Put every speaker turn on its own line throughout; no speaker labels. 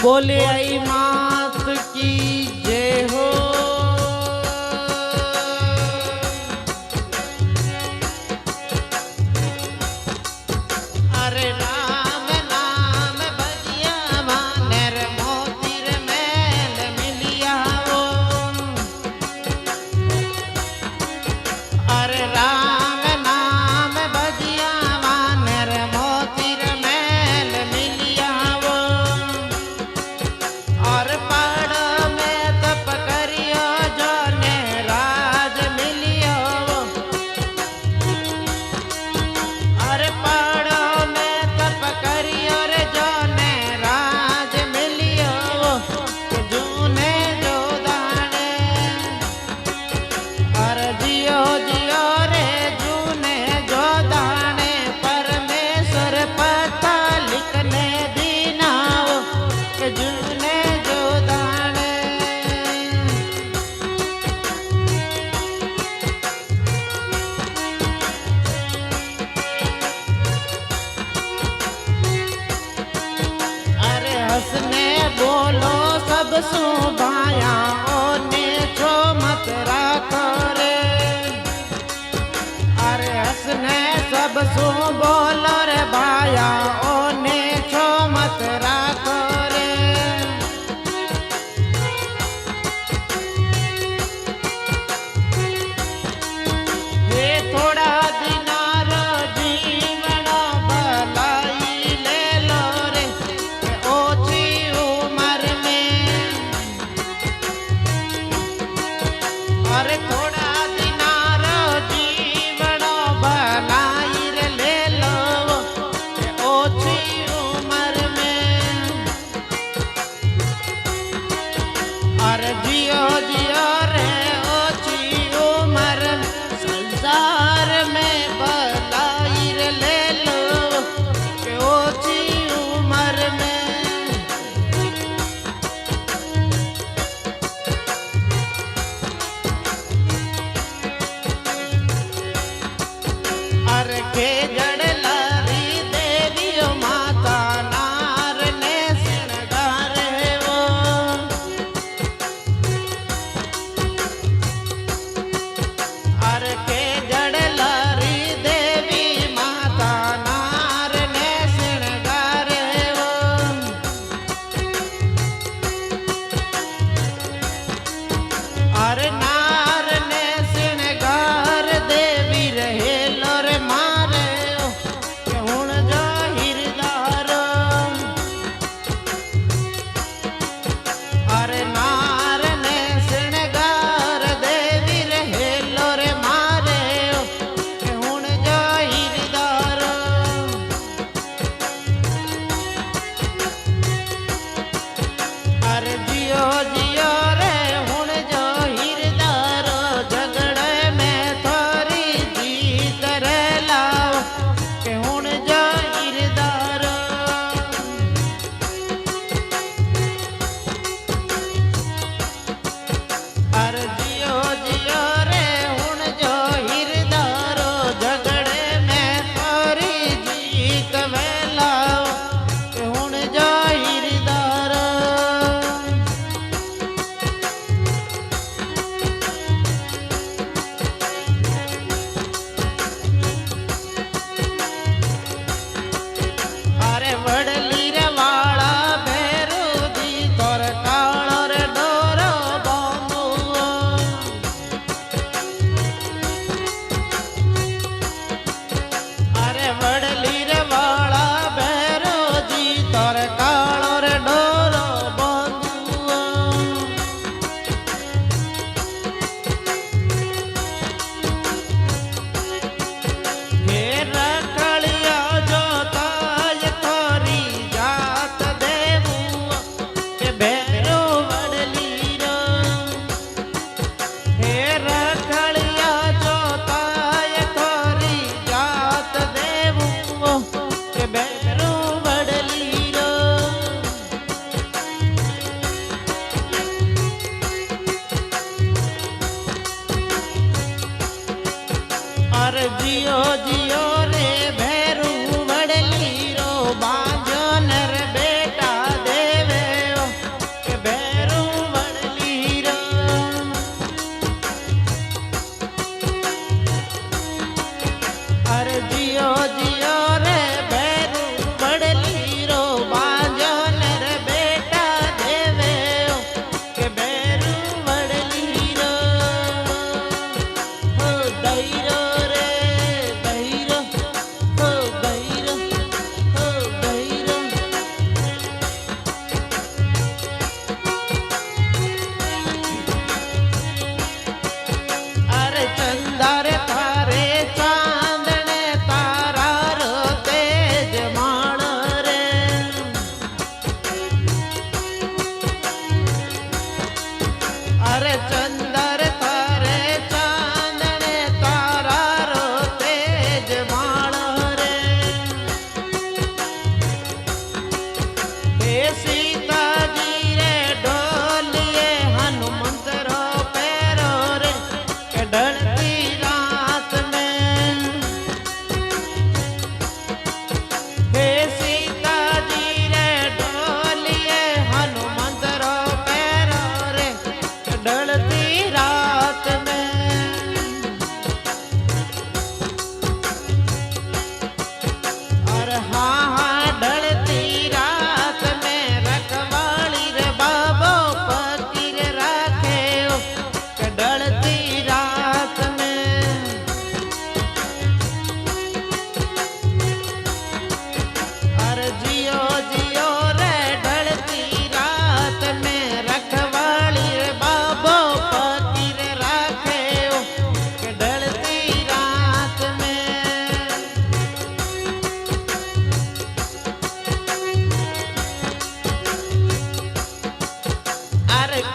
बोले आई मात की जय हो। अरे राम नाम भजिया मानेर मोतीर मेल मिलिया वो। अरे राम नाम भजिया मानेर मोतीर मेल मिलिया वो। और पहाड़ में तप करियो जो ने राज मिलियो वो। और पहाड़ में तप करियो रे जो ने राज मिलियो वो। कि जूने जो दाने और जियो जियो रे जूने जो दाने परमेश्वर पता लिखने दीना वो। कि जूने जो दाने अरे हंसने बोलो सब सुभाया ओने छो मत राखो रे। अरे हंसने सब सु बोलो रे भाया ओने छो मत राखो रे। हे थोड़ा दिनारो जीवन भलाई ले लो रे। कि ओछी उम्र में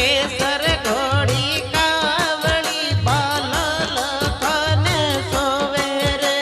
केसर घोड़ी कावड़ी बाल लखन सोवेरे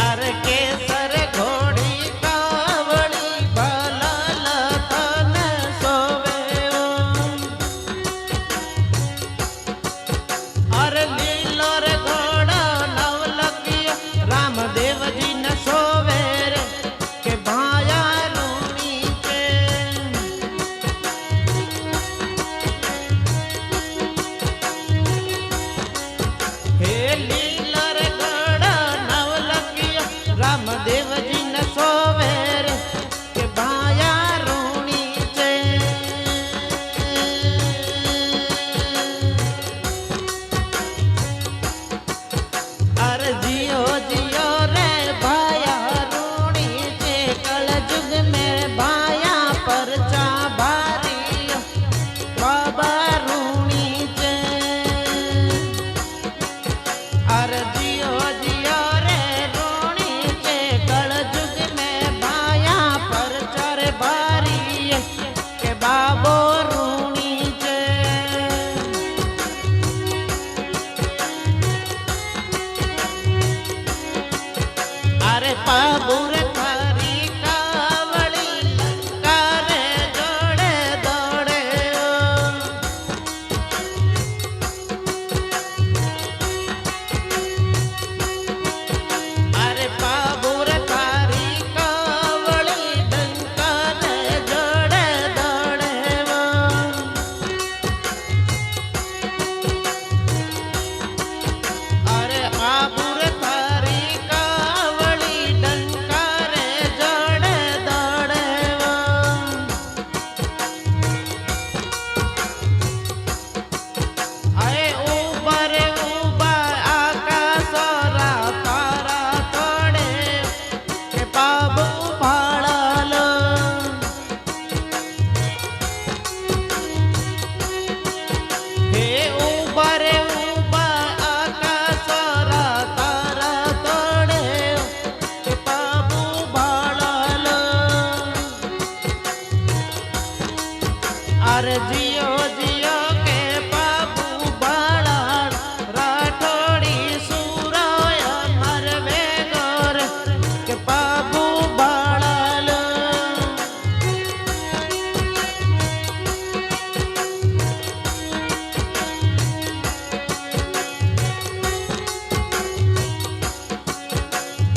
अरे केसर घोड़ी कावड़ी बाल लखन सोवे अरे लीलो रे घोड़ा नवलखियो रामदेव जी न सोवे रे के भाया रूणी चे हे लीलो रे घोड़ा नवलखियो रामदेव जी न सोवे रे के भाया रूणी चे अरे जियो जियो रे भाया रूणी चे कल जुग में भाया परचा भारी बाबा रूणी चे अरे जियो जियो रे रूणी चे कल जुग में भाया परचा रे भारी के बाबो रूणी चे अरे पाबुर थारी कावड़ी लंका रे जोड़े दौड़े अरे पाबुर थारी कावड़ी लंका रे जोड़े दौड़े अरे पाबुर थारी कावड़ी डंका रे जोड़े दौड़े आए ऊपर ऊपर आकाशरा तारा तोड़े के बाबू भाड़ालो हे ऊपर ऊपर आकाशरा तारा तोड़े के बाबू भाड़ालो अरे जियो जियो के बाबू भाड़ाल राठोड़ी सुराय मरवे गोर के बाबू भाड़ाल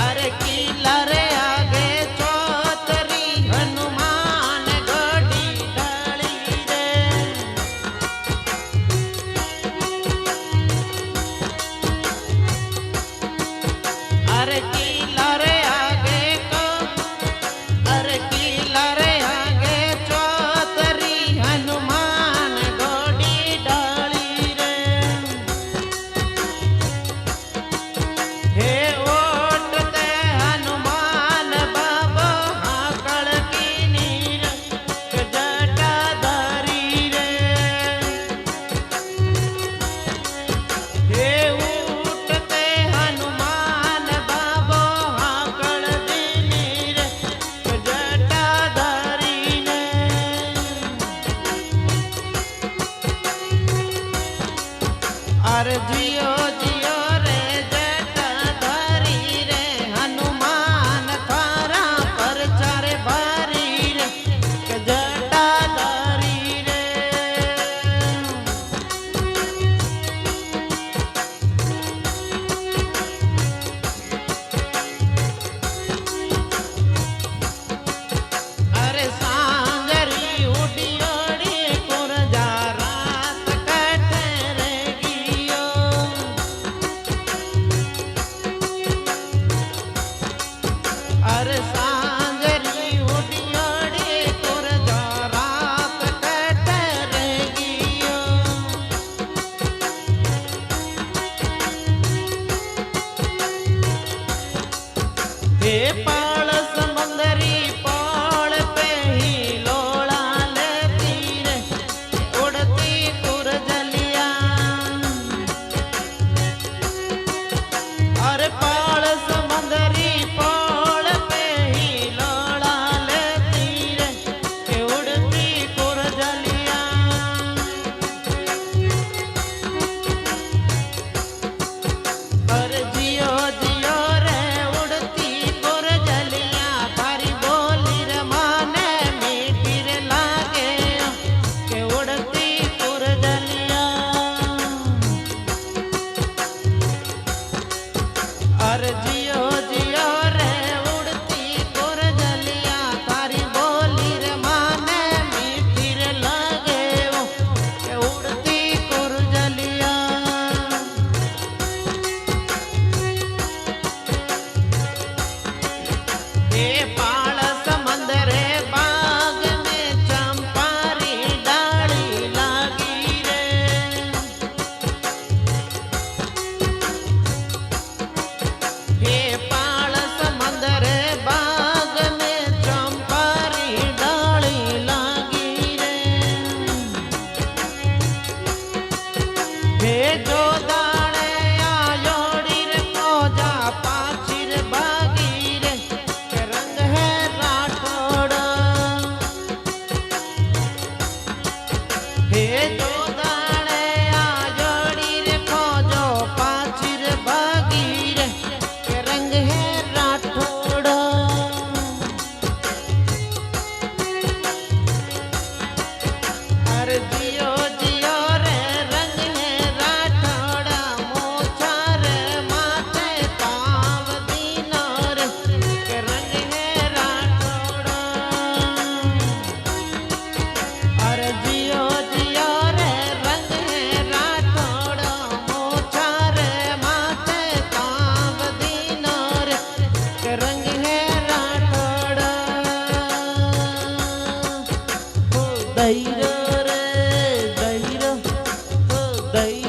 अरे किला रे आगे चौतरी हनुमान गढ़ी ढाली रे अरे किला रे आगे को अरे किला रे आगे चौतरी हनुमान गढ़ी ढाली रे हे ओटते हनुमान बाबा हाकड़ की नीर के जटा धारी रे हे उठते हनुमान बाबा हाकड़ की नीर के जटा धारी रे अरे जियो जियो रे जटा धारी रे हनुमान थारा परचार भारी रे के जटा धारी रे अरे सांगरी उडियोड़ी कुरजा रात कटे रे गियो अरे सांगरी उडियोड़ी कुरजा रात कटे रे गियो हे पाल समंदरी पाल पे ही लोड़ा लेती रे उड़ती कुरजलिया अरे पाल समंदरी पाल पे દઈ